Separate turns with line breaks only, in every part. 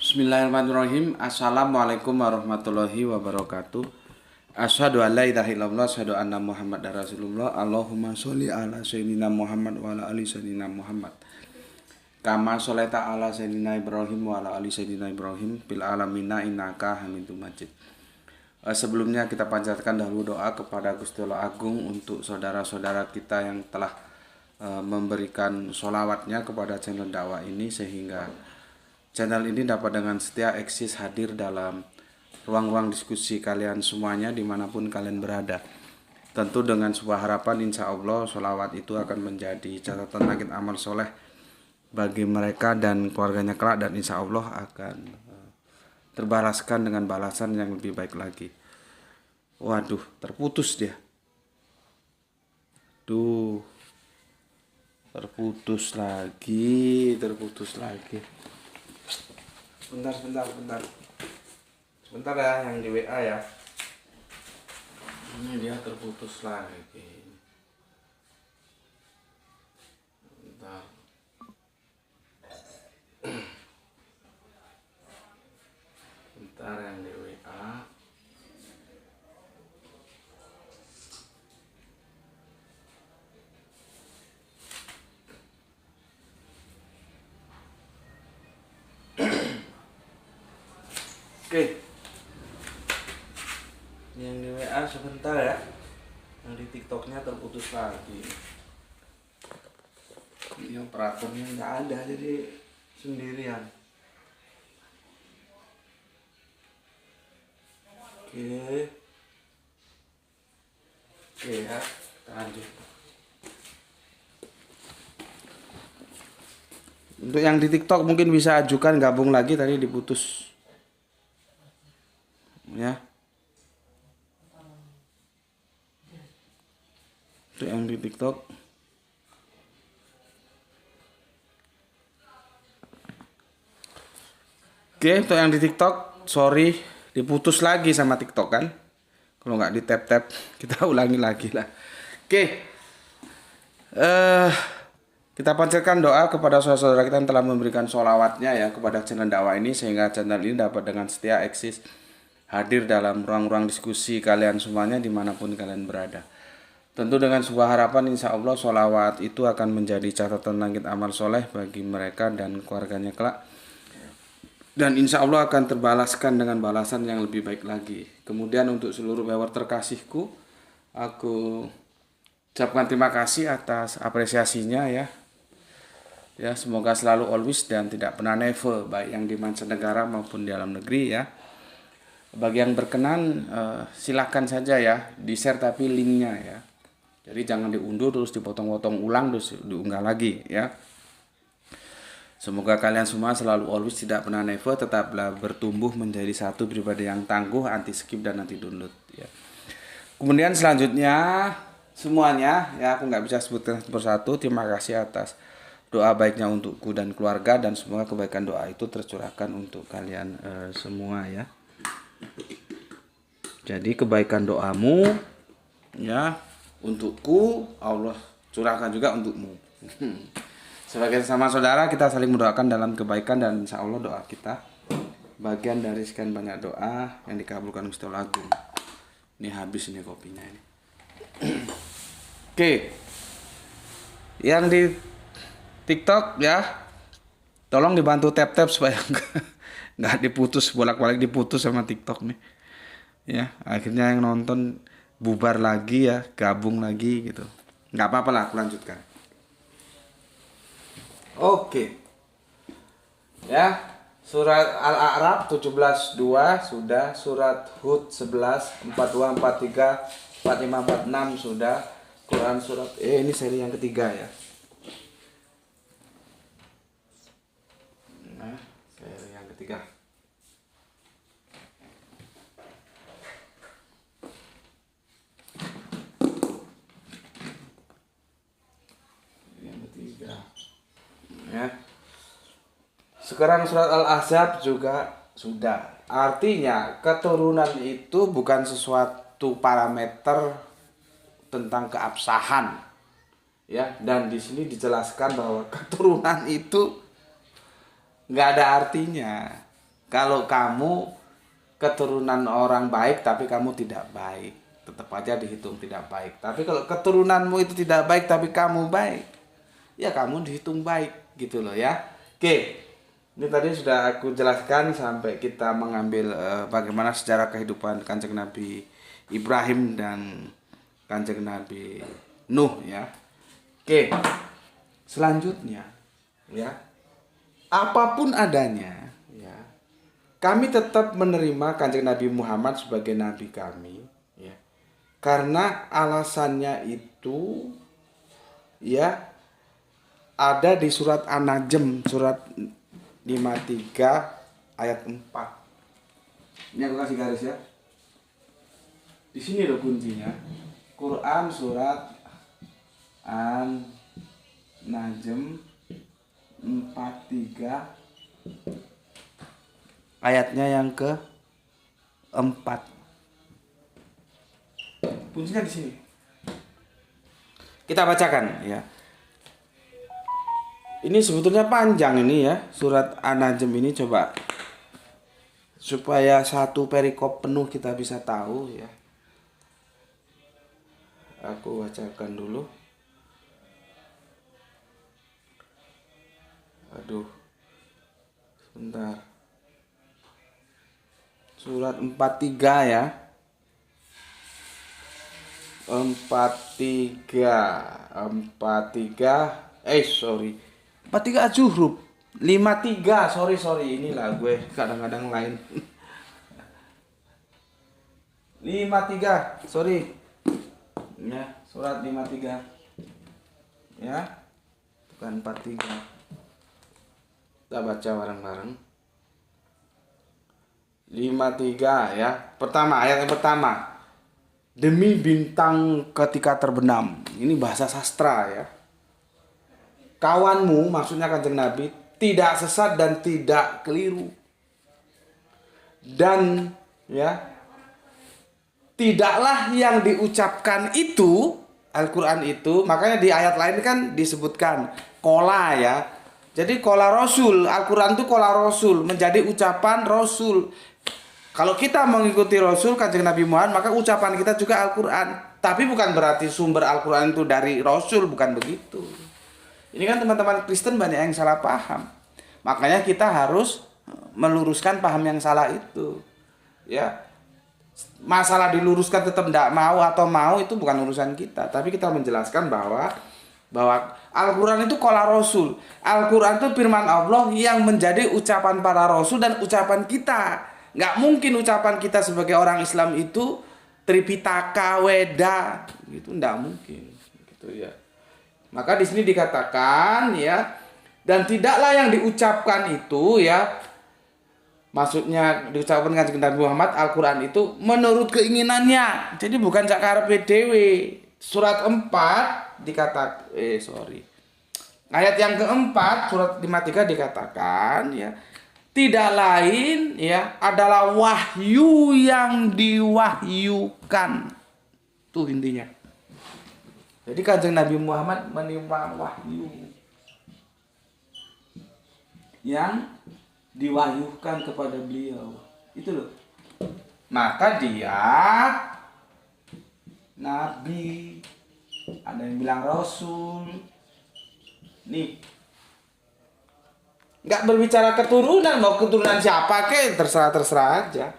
Bismillahirrahmanirrahim. Assalamualaikum warahmatullahi wabarakatuh. Asyhadu an la ilaha illallah, asyhadu anna Muhammadar Rasulullah. Allahumma sholli ala sayyidina Muhammad wa ala ali sayyidina Muhammad. Kama sholaita ala sayyidina Ibrahim wa ala ali sayyidina Ibrahim fil alamina innaka Hamidum Majid. Sebelumnya kita panjatkan dahulu doa kepada Gusti Allah Agung untuk saudara-saudara kita yang telah memberikan sholawatnya kepada channel dakwah ini, sehingga channel ini dapat dengan setia eksis hadir dalam ruang-ruang diskusi kalian semuanya dimanapun kalian berada. Tentu dengan sebuah harapan, insya Allah sholawat itu akan menjadi catatan langit amal soleh bagi mereka dan keluarganya kelak, dan insya Allah akan terbalaskan dengan balasan yang lebih baik lagi. Waduh, terputus dia. Duh, terputus lagi. Sebentar ya, yang di WA ya. Ini dia terputus lagi. Bentar. Bentar yang di WA. Oke. Yang di WA sebentar ya. Yang di TikToknya terputus lagi. Ini operatornya nggak ada, jadi sendirian. Oke. Oke ya, kita lanjut. Untuk yang di TikTok mungkin bisa ajukan gabung lagi, tadi diputus. Ya. Untuk yang di TikTok. Oke, untuk yang di TikTok, sorry, diputus lagi sama TikTok kan. Kalau nggak di tap-tap, kita ulangi lagi lah. Oke. Kita panjatkan doa kepada saudara-saudara kita yang telah memberikan sholawatnya ya kepada channel dakwah ini, sehingga channel ini dapat dengan setia eksis hadir dalam ruang-ruang diskusi kalian semuanya dimanapun kalian berada. Tentu dengan sebuah harapan, insya Allah sholawat itu akan menjadi catatan langit amal soleh bagi mereka dan keluarganya kelak, dan insya Allah akan terbalaskan dengan balasan yang lebih baik lagi. Kemudian untuk seluruh viewer terkasihku, aku ucapkan terima kasih atas apresiasinya ya. Ya, semoga selalu always dan tidak pernah never, baik yang di mancanegara maupun di dalam negeri ya. Bagi yang berkenan, silakan saja ya di-share, tapi linknya ya. Jadi jangan diunduh terus dipotong-potong ulang terus diunggah lagi ya. Semoga kalian semua selalu always tidak pernah never, tetaplah bertumbuh menjadi satu pribadi yang tangguh, anti skip dan anti download ya. Kemudian selanjutnya semuanya ya, aku nggak bisa sebutkan persatu. Terima kasih atas doa baiknya untukku dan keluarga, dan semoga kebaikan doa itu tercurahkan untuk kalian semua ya. Jadi kebaikan doamu ya untukku, Allah curahkan juga untukmu. Sebagai sama saudara, kita saling mendoakan dalam kebaikan, dan insya Allah doa kita bagian dari sekian banyak doa yang dikabulkan Gusti Allah Agung. Ini habis ini kopinya ini. Oke. Yang di TikTok ya, tolong dibantu tap-tap supaya nggak diputus, bolak-balik diputus sama TikTok nih. Ya, akhirnya yang nonton bubar lagi ya, gabung lagi gitu. Nggak apa-apa lah, aku lanjutkan. Oke. Ya, surat Al-A'raf 17:2 sudah, surat Hud 11, 42, 43, 45, 46 sudah. Quran surat ini seri yang ketiga ya. Nah, seri yang ketiga. Ya. Sekarang surat Al-Ahzab juga sudah. Artinya keturunan itu bukan sesuatu parameter tentang keabsahan. Ya, dan di sini dijelaskan bahwa keturunan itu nggak ada artinya. Kalau kamu keturunan orang baik tapi kamu tidak baik, tetap aja dihitung tidak baik. Tapi kalau keturunanmu itu tidak baik tapi kamu baik, ya kamu dihitung baik gitu loh ya. Oke. Ini tadi sudah aku jelaskan sampai kita mengambil bagaimana sejarah kehidupan Kanjeng Nabi Ibrahim dan Kanjeng Nabi Nuh ya. Oke. Selanjutnya ya. Apapun adanya ya. Kami tetap menerima Kanjeng Nabi Muhammad sebagai nabi kami ya. Karena alasannya itu ya ada di surat An-Najm, surat 53 ayat 4. Ini aku kasih garis ya. Di sini loh kuncinya. Quran surat An-Najm 43 ayatnya yang ke-4. Kuncinya di sini. Kita bacakan ya. Ini sebetulnya panjang ini ya, surat An-Najm ini, coba supaya satu perikop penuh kita bisa tahu ya. Aku bacakan dulu. Aduh. Sebentar. Surat 43 ya. 43 Zuhruf 53, sorry inilah gue kadang-kadang lain. 53, sorry ya, surat 53 ya, bukan 43. Kita baca bareng-bareng. 53 ya, ayat yang pertama. Demi bintang ketika terbenam. Ini bahasa sastra ya. Kawanmu, maksudnya Kanjeng Nabi, tidak sesat dan tidak keliru. Dan ya, tidaklah yang diucapkan itu, Al-Quran itu, makanya di ayat lain kan disebutkan kola ya. Jadi kola Rasul, Al-Quran itu kola Rasul, menjadi ucapan Rasul. Kalau kita mengikuti Rasul, Kanjeng Nabi Muhammad, maka ucapan kita juga Al-Quran. Tapi bukan berarti sumber Al-Quran itu dari Rasul, bukan begitu. Ini kan teman-teman Kristen banyak yang salah paham. Makanya kita harus meluruskan paham yang salah itu. Ya. Masalah diluruskan tetap tidak mau atau mau itu bukan urusan kita. Tapi kita menjelaskan bahwa Al-Quran itu qala Rasul. Al-Quran itu firman Allah yang menjadi ucapan para Rasul dan ucapan kita. Nggak mungkin ucapan kita sebagai orang Islam itu Tripitaka, Weda, gitu nggak mungkin. Gitu ya. Maka di sini dikatakan ya, dan tidaklah yang diucapkan itu ya, maksudnya diucapkan Kanjeng Nabi Muhammad Al-Quran itu menurut keinginannya. Jadi bukan cakar PDW. Surat 4 dikatakan ayat yang keempat surat 53 dikatakan ya, tidak lain ya adalah wahyu yang diwahyukan. Tuh intinya. Jadi Kanjeng Nabi Muhammad menerima wahyu yang diwahyukan kepada beliau. Itu loh. Maka dia Nabi, ada yang bilang Rasul. Nih. Nggak berbicara keturunan, mau keturunan siapa ke terserah aja.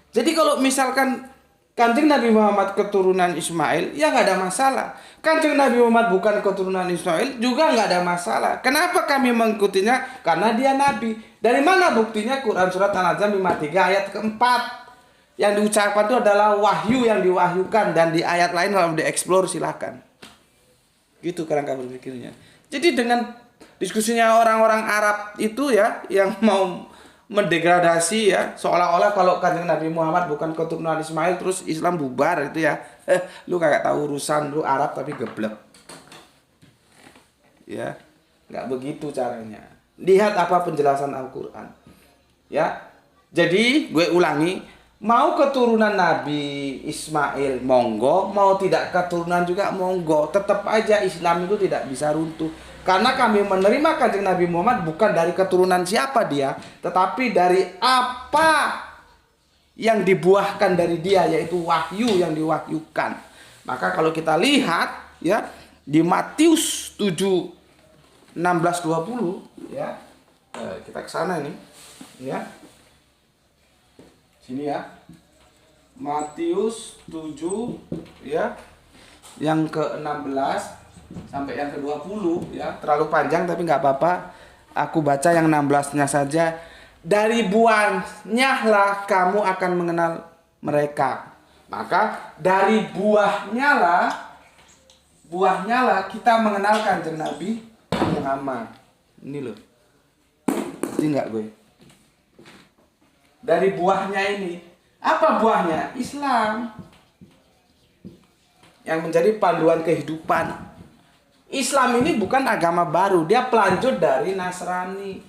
Jadi kalau misalkan Kanjeng Nabi Muhammad keturunan Ismail, ya nggak ada masalah. Kanjeng Nabi Muhammad bukan keturunan Ismail, juga nggak ada masalah. Kenapa kami mengikutinya? Karena dia Nabi. Dari mana buktinya? Quran surat An-Najm 53 ayat keempat. Yang diucapkan itu adalah wahyu yang diwahyukan. Dan di ayat lain kalau dieksplor silakan. Gitu kerangka berpikirnya. Jadi dengan diskusinya orang-orang Arab itu ya, yang mau mendegradasi ya, seolah-olah kalau Kanjeng Nabi Muhammad bukan keturunan Ismail terus Islam bubar itu ya. Lu kagak tahu urusan, lu Arab tapi geblek. Ya, nggak begitu caranya. Lihat apa penjelasan Al-Quran. Ya, jadi gue ulangi, mau keturunan Nabi Ismail monggo, mau tidak keturunan juga monggo. Tetap aja Islam itu tidak bisa runtuh. Karena kami menerima Kanjeng Nabi Muhammad bukan dari keturunan siapa dia, tetapi dari apa yang dibuahkan dari dia, yaitu wahyu yang diwahyukan. Maka kalau kita lihat ya di Matius 7 16 20 ya. Kita ke sana ini ya. Sini ya. Matius 7 ya. Yang ke-16 sampai yang ke-20 ya, terlalu panjang tapi nggak apa-apa. Aku baca yang 16-nya saja. Dari buahnya lah kamu akan mengenal mereka. Maka dari buahnya lah kita mengenal Kanjeng Nabi Muhammad. Ini loh. Ngerti nggak gue? Dari buahnya ini. Apa buahnya? Islam. Yang menjadi panduan kehidupan. Islam ini bukan agama baru, dia pelanjut dari Nasrani.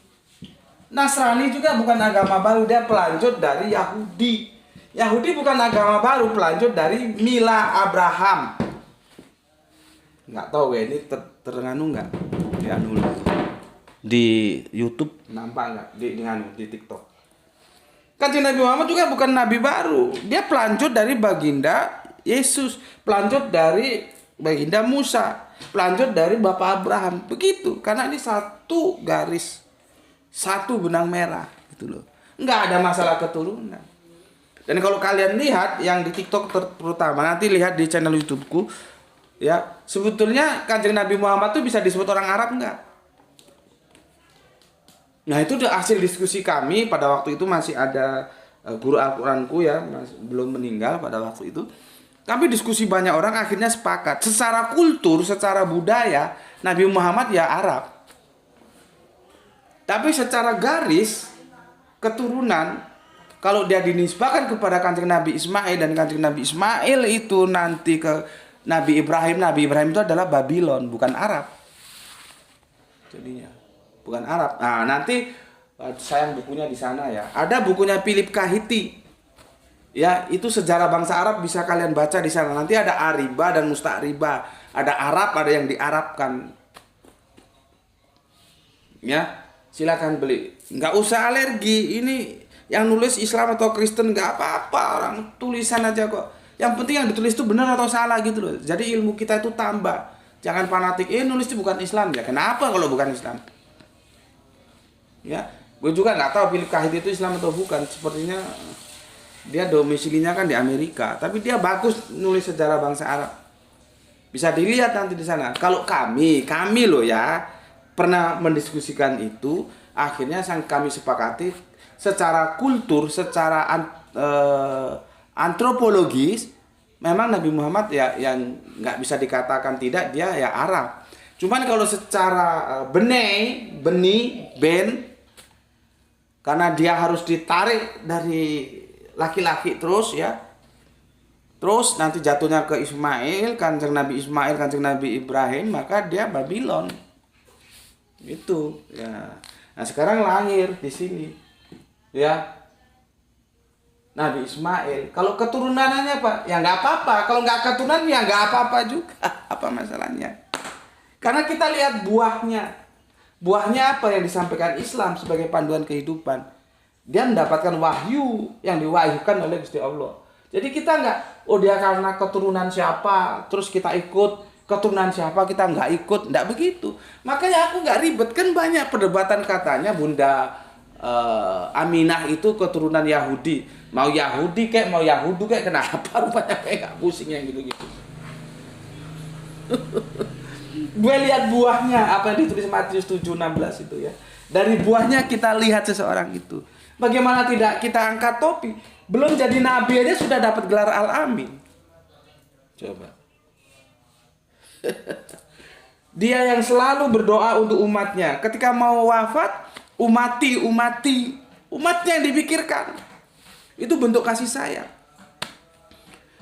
Nasrani juga bukan agama baru, dia pelanjut dari Yahudi. Yahudi bukan agama baru, pelanjut dari Mila Abraham. Nggak tahu gue ini terenganu nggak? Di YouTube nampak nggak? Di TikTok. Kanjeng Nabi Muhammad juga bukan nabi baru, dia pelanjut dari baginda Yesus, pelanjut dari baginda Musa, pelanjut dari Bapak Abraham. Begitu, karena ini satu garis, satu benang merah gitu loh. Nggak ada masalah keturunan. Dan kalau kalian lihat yang di TikTok terutama, nanti lihat di channel YouTubeku ya, sebetulnya Kanjeng Nabi Muhammad tuh bisa disebut orang Arab nggak? Nah, itu udah hasil diskusi kami pada waktu itu. Masih ada guru Al-Qur'anku ya, belum meninggal pada waktu itu. Kami diskusi banyak orang, akhirnya sepakat. Secara kultur, secara budaya, Nabi Muhammad ya Arab. Tapi secara garis, keturunan, kalau dia dinisbahkan kepada Kanjeng Nabi Ismail, dan Kanjeng Nabi Ismail itu nanti ke Nabi Ibrahim. Nabi Ibrahim itu adalah Babylon, bukan Arab. Jadinya, bukan Arab. Nah, nanti sayang bukunya di sana ya. Ada bukunya Philip Kahiti. Ya, itu sejarah bangsa Arab, bisa kalian baca di sana. Nanti ada Ariba dan Musta'riba, ada Arab, ada yang diarabkan. Ya, silakan beli. Nggak usah alergi. Ini yang nulis Islam atau Kristen nggak apa-apa, orang tulisan aja kok. Yang penting yang ditulis itu benar atau salah gitu loh. Jadi ilmu kita itu tambah. Jangan fanatik. Nulis itu bukan Islam ya. Kenapa kalau bukan Islam? Ya, gue juga nggak tahu Philip Kahit itu Islam atau bukan. Sepertinya dia domisilinya kan di Amerika, tapi dia bagus nulis sejarah bangsa Arab. Bisa dilihat nanti di sana. Kalau kami loh ya, pernah mendiskusikan itu, akhirnya kami sepakati secara kultur, secara antropologis, memang Nabi Muhammad ya yang nggak bisa dikatakan tidak, dia ya Arab. Cuman kalau secara benih, karena dia harus ditarik dari laki-laki terus ya, terus nanti jatuhnya ke Ismail, Kanjeng Nabi Ismail, Kanjeng Nabi Ibrahim, maka dia Babylon itu ya. Nah, sekarang lahir di sini ya Nabi Ismail. Kalau keturunannya Pak ya nggak apa-apa, kalau nggak keturunan ya nggak apa-apa juga. Apa masalahnya? Karena kita lihat buahnya apa yang disampaikan Islam sebagai panduan kehidupan. Dia mendapatkan wahyu yang diwahyukan oleh Gusti Allah. Jadi kita nggak, dia karena keturunan siapa, terus kita ikut, keturunan siapa kita nggak ikut, nggak begitu. Makanya aku nggak ribet, kan banyak perdebatan katanya Bunda Aminah itu keturunan Yahudi. Mau Yahudi kayak, mau Yahudu kayak, kenapa rupanya kayak nggak pusing yang gitu-gitu. Gue lihat buahnya, apa yang ditulis Matius 7:16 itu ya. Dari buahnya kita lihat seseorang itu. Bagaimana tidak kita angkat topi? Belum jadi nabi aja sudah dapat gelar Al-Amin. Coba. Dia yang selalu berdoa untuk umatnya. Ketika mau wafat, umatnya yang dipikirkan. Itu bentuk kasih sayang.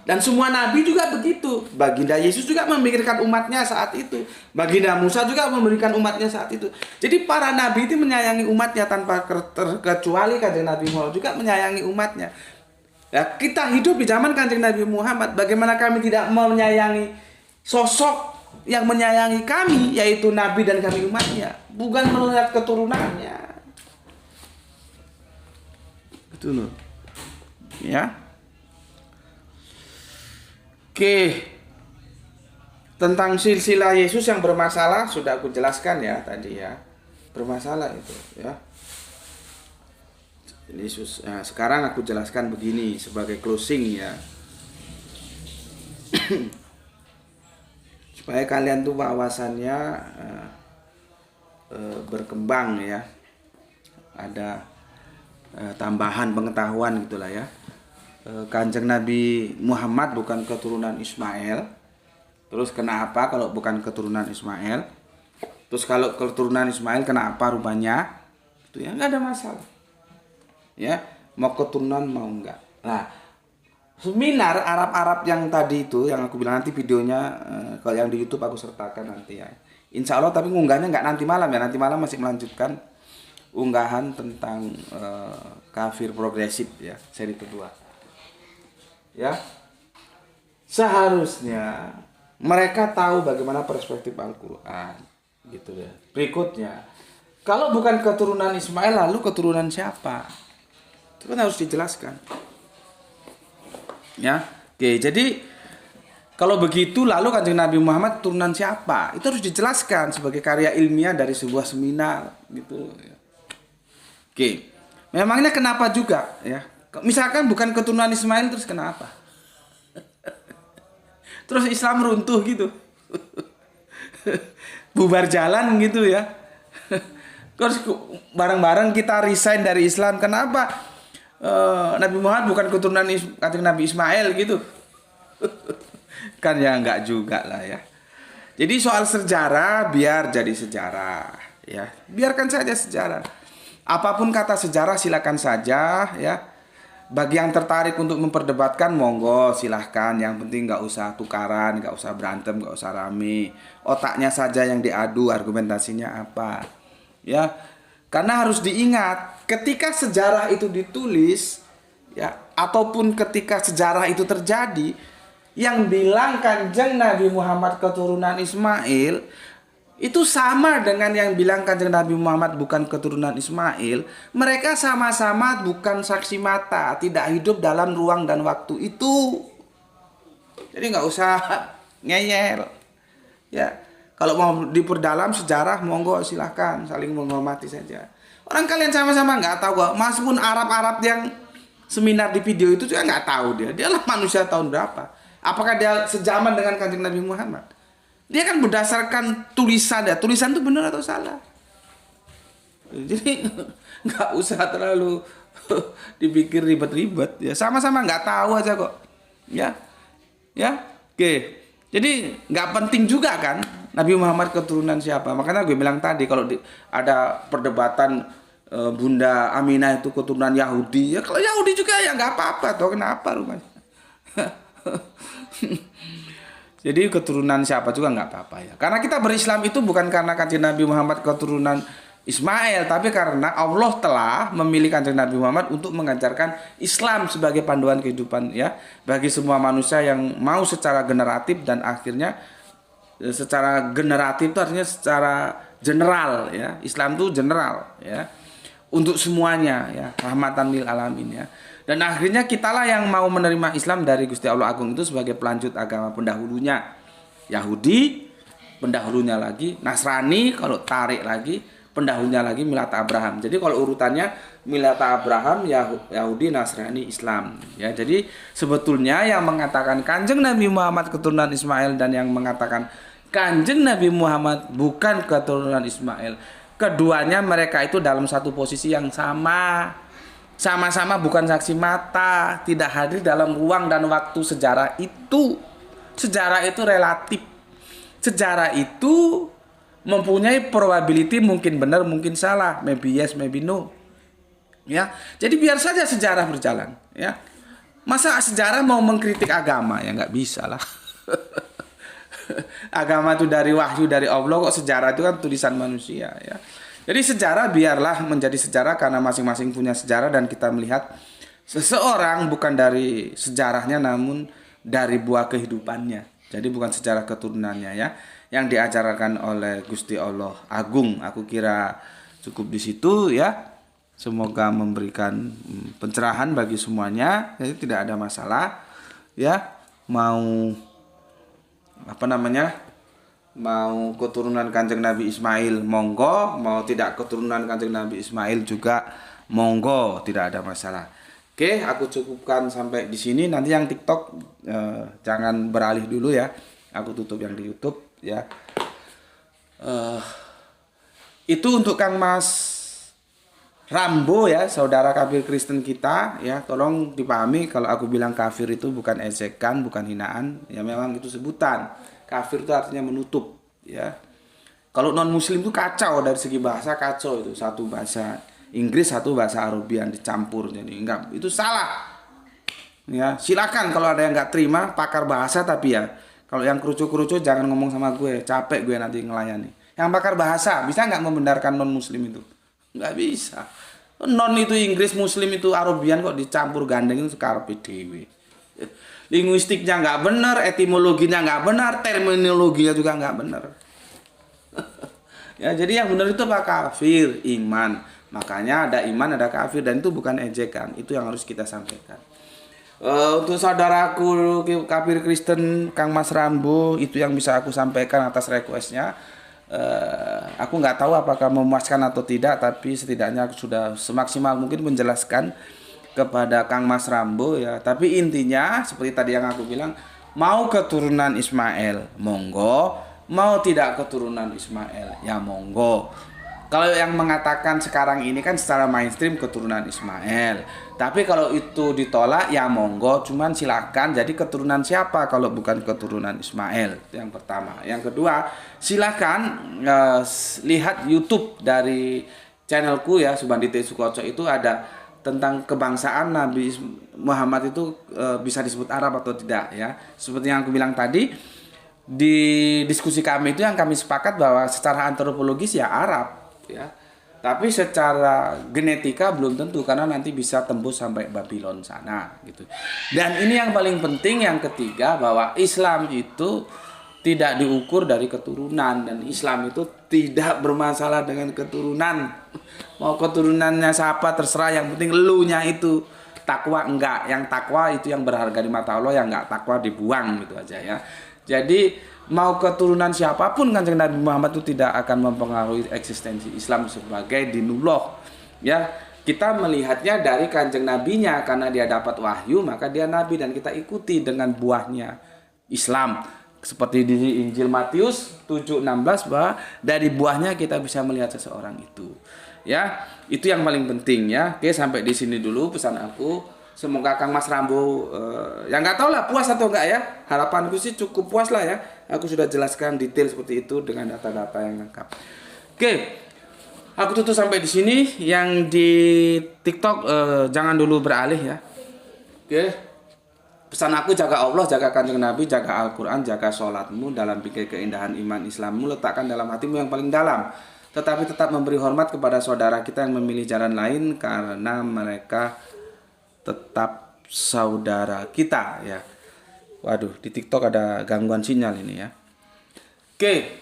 Dan semua nabi juga begitu. Baginda Yesus juga memikirkan umatnya saat itu. Baginda Musa juga memberikan umatnya saat itu. Jadi para nabi itu menyayangi umatnya tanpa terkecuali. Kanjeng Nabi Muhammad juga menyayangi umatnya. Ya, kita hidup di zaman Kanjeng Nabi Muhammad. Bagaimana kami tidak menyayangi sosok yang menyayangi kami, yaitu Nabi dan kami umatnya, bukan melihat keturunannya. Itu loh. Ya. Oke. Tentang silsilah Yesus yang bermasalah sudah aku jelaskan ya tadi ya. Bermasalah itu ya. Yesus. Nah, sekarang aku jelaskan begini sebagai closing ya. Supaya kalian tuh wawasannya berkembang ya. Ada tambahan pengetahuan gitulah ya. Kanjeng Nabi Muhammad bukan keturunan Ismail. Terus kenapa kalau bukan keturunan Ismail? Terus kalau keturunan Ismail kenapa rupanya? Itu ya nggak ada masalah. Ya, mau keturunan mau enggak. Nah, seminar Arab-Arab yang tadi itu yang aku bilang nanti videonya kalau yang di YouTube aku sertakan nanti ya. Insya Allah tapi ngunggahnya nggak nanti malam ya. Nanti malam masih melanjutkan unggahan tentang kafir progresif ya, seri kedua. Ya. Seharusnya mereka tahu bagaimana perspektif Al-Qur'an gitu ya. Berikutnya, kalau bukan keturunan Ismail lalu keturunan siapa? Itu kan harus dijelaskan. Ya. Oke, jadi kalau begitu lalu Kanjeng Nabi Muhammad turunan siapa? Itu harus dijelaskan sebagai karya ilmiah dari sebuah seminar gitu ya. Oke. Memangnya kenapa juga ya? Misalkan bukan keturunan Ismail terus kenapa? Terus Islam runtuh gitu. Bubar jalan gitu ya. Terus bareng-bareng kita resign dari Islam. Kenapa? Nabi Muhammad bukan keturunan Kanjeng Nabi Ismail gitu. Kan ya enggak juga lah ya. Jadi soal sejarah biar jadi sejarah ya. Biarkan saja sejarah. Apapun kata sejarah silakan saja ya. Bagi yang tertarik untuk memperdebatkan monggo silahkan. Yang penting nggak usah tukaran, nggak usah berantem, nggak usah rame. Otaknya saja yang diadu, argumentasinya apa. Ya, karena harus diingat ketika sejarah itu ditulis ya, ataupun ketika sejarah itu terjadi, yang bilang Kanjeng Nabi Muhammad keturunan Ismail itu sama dengan yang bilang Kanjeng Nabi Muhammad bukan keturunan Ismail. Mereka sama-sama bukan saksi mata, tidak hidup dalam ruang dan waktu itu. Jadi nggak usah ngeyel. Ya, kalau mau diperdalam sejarah, monggo silahkan, saling menghormati saja. Orang kalian sama-sama nggak tahu kok. Meskipun Arab-Arab yang seminar di video itu juga nggak tahu dia lah manusia tahun berapa. Apakah dia sejaman dengan Kanjeng Nabi Muhammad? Dia kan berdasarkan tulisan ya. Tulisan itu benar atau salah. Jadi nggak usah terlalu dipikir ribet-ribet ya. Sama-sama nggak tahu aja kok. Ya. Ya. Oke. Jadi nggak penting juga kan Nabi Muhammad keturunan siapa. Makanya gue bilang tadi kalau ada perdebatan Bunda Aminah itu keturunan Yahudi. Ya kalau Yahudi juga ya nggak apa-apa toh, kenapa rupanya. Jadi keturunan siapa juga nggak apa-apa ya. Karena kita berislam itu bukan karena Kanjeng Nabi Muhammad keturunan Ismail, tapi karena Allah telah memilih Kanjeng Nabi Muhammad untuk mengajarkan Islam sebagai panduan kehidupan ya bagi semua manusia yang mau secara generatif dan akhirnya secara generatif itu artinya secara general ya. Islam itu general ya. Untuk semuanya ya, rahmatan lil alamin ya. Dan akhirnya kitalah yang mau menerima Islam dari Gusti Allah Agung itu sebagai pelanjut agama pendahulunya. Yahudi, pendahulunya lagi Nasrani, kalau tarik lagi pendahulunya lagi Milat Abraham. Jadi kalau urutannya Milat Abraham, Yahudi, Nasrani, Islam. Ya, jadi sebetulnya yang mengatakan Kanjeng Nabi Muhammad keturunan Ismail dan yang mengatakan Kanjeng Nabi Muhammad bukan keturunan Ismail, keduanya mereka itu dalam satu posisi yang sama. Sama-sama bukan saksi mata, tidak hadir dalam ruang dan waktu sejarah itu. Sejarah itu relatif. Sejarah itu mempunyai probability mungkin benar, mungkin salah, maybe yes, maybe no. Ya, jadi biar saja sejarah berjalan. Ya, masa sejarah mau mengkritik agama ya nggak bisa lah. Agama itu dari wahyu dari Allah, kok sejarah itu kan tulisan manusia ya. Jadi sejarah biarlah menjadi sejarah karena masing-masing punya sejarah dan kita melihat seseorang bukan dari sejarahnya namun dari buah kehidupannya. Jadi bukan sejarah keturunannya ya. yang diajarkan oleh Gusti Allah Agung. Aku kira cukup di situ ya. Semoga memberikan pencerahan bagi semuanya. Jadi tidak ada masalah ya. Mau mau keturunan Kanjeng Nabi Ismail monggo, mau tidak keturunan Kanjeng Nabi Ismail juga monggo, tidak ada masalah. Oke, aku cukupkan sampai di sini. Nanti yang TikTok jangan beralih dulu ya. Aku tutup yang di YouTube ya. Itu untuk Kang Mas Rambo ya, saudara kafir Kristen kita ya. Tolong dipahami kalau aku bilang kafir itu bukan ejekan, bukan hinaan, ya memang itu sebutan. Kafir itu artinya menutup ya. Kalau non muslim itu kacau dari segi bahasa, kacau itu, satu bahasa Inggris satu bahasa Arabian dicampur, jadi enggak, itu salah. Ya, silakan kalau ada yang nggak terima pakar bahasa, tapi ya kalau yang kerucu-kerucu jangan ngomong sama gue, capek gue nanti ngelayani. Yang pakar bahasa bisa nggak membenarkan non muslim itu? Nggak bisa. Non itu Inggris, muslim itu Arabian kok dicampur gandeng itu karepe dhewe. Linguistiknya nggak benar, etimologinya nggak benar, terminologinya juga nggak benar. Ya, jadi yang benar itu apa? Kafir, iman. Makanya ada iman, ada kafir, dan itu bukan ejekan. Itu yang harus kita sampaikan. Untuk saudaraku kafir Kristen Kang Mas Rambo, itu yang bisa aku sampaikan atas requestnya. Aku nggak tahu apakah memuaskan atau tidak, tapi setidaknya aku sudah semaksimal mungkin menjelaskan kepada Kang Mas Rambo ya. Tapi intinya seperti tadi yang aku bilang, mau keturunan Ismail monggo, mau tidak keturunan Ismail ya monggo. Kalau yang mengatakan sekarang ini kan secara mainstream keturunan Ismail, tapi kalau itu ditolak ya monggo, cuman silakan jadi keturunan siapa kalau bukan keturunan Ismail. Itu yang pertama. Yang kedua, silakan lihat YouTube dari channelku ya, Subandite Sukoco, itu ada tentang kebangsaan Nabi Muhammad itu bisa disebut Arab atau tidak ya. Seperti yang aku bilang tadi, di diskusi kami itu yang kami sepakat bahwa secara antropologis ya Arab ya. Tapi secara genetika belum tentu, karena nanti bisa tembus sampai Babylon sana gitu. Dan ini yang paling penting, yang ketiga, bahwa Islam itu tidak diukur dari keturunan, dan Islam itu tidak bermasalah dengan keturunan. Mau keturunannya siapa terserah, yang penting elunya itu takwa enggak. Yang takwa itu yang berharga di mata Allah, yang enggak takwa dibuang gitu aja ya. Jadi mau keturunan siapapun Kanjeng Nabi Muhammad itu tidak akan mempengaruhi eksistensi Islam sebagai dinullah. Ya, kita melihatnya dari Kanjeng Nabinya, karena dia dapat wahyu maka dia nabi, dan kita ikuti dengan buahnya Islam. Seperti di Injil Matius 7:16, bahwa dari buahnya kita bisa melihat seseorang itu. Ya, itu yang paling penting ya. Oke, sampai di sini dulu pesan aku. Semoga Kang Mas Rambo yang nggak tahu lah puas atau enggak ya. Harapanku sih cukup puas lah ya. Aku sudah jelaskan detail seperti itu dengan data-data yang lengkap. Oke, aku tutup sampai di sini. Yang di TikTok jangan dulu beralih ya. Oke. Pesan aku, jaga Allah, jaga Kanjeng Nabi, jaga Al-Quran, jaga sholatmu, dalam pikir keindahan iman Islammu letakkan dalam hatimu yang paling dalam. Tetapi tetap memberi hormat kepada saudara kita yang memilih jalan lain, karena mereka tetap saudara kita ya. Waduh, di TikTok ada gangguan sinyal ini ya. Oke,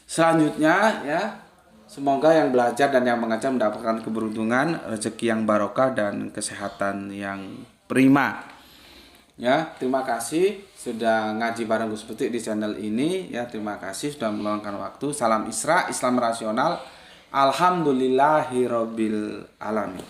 selanjutnya ya, semoga yang belajar dan yang mengajar mendapatkan keberuntungan, rezeki yang barokah, dan kesehatan yang prima. Ya, terima kasih sudah ngaji bareng Gus Petik di channel ini ya. Terima kasih sudah meluangkan waktu. Salam Isra, Islam rasional. Alhamdulillahirabbil alamin.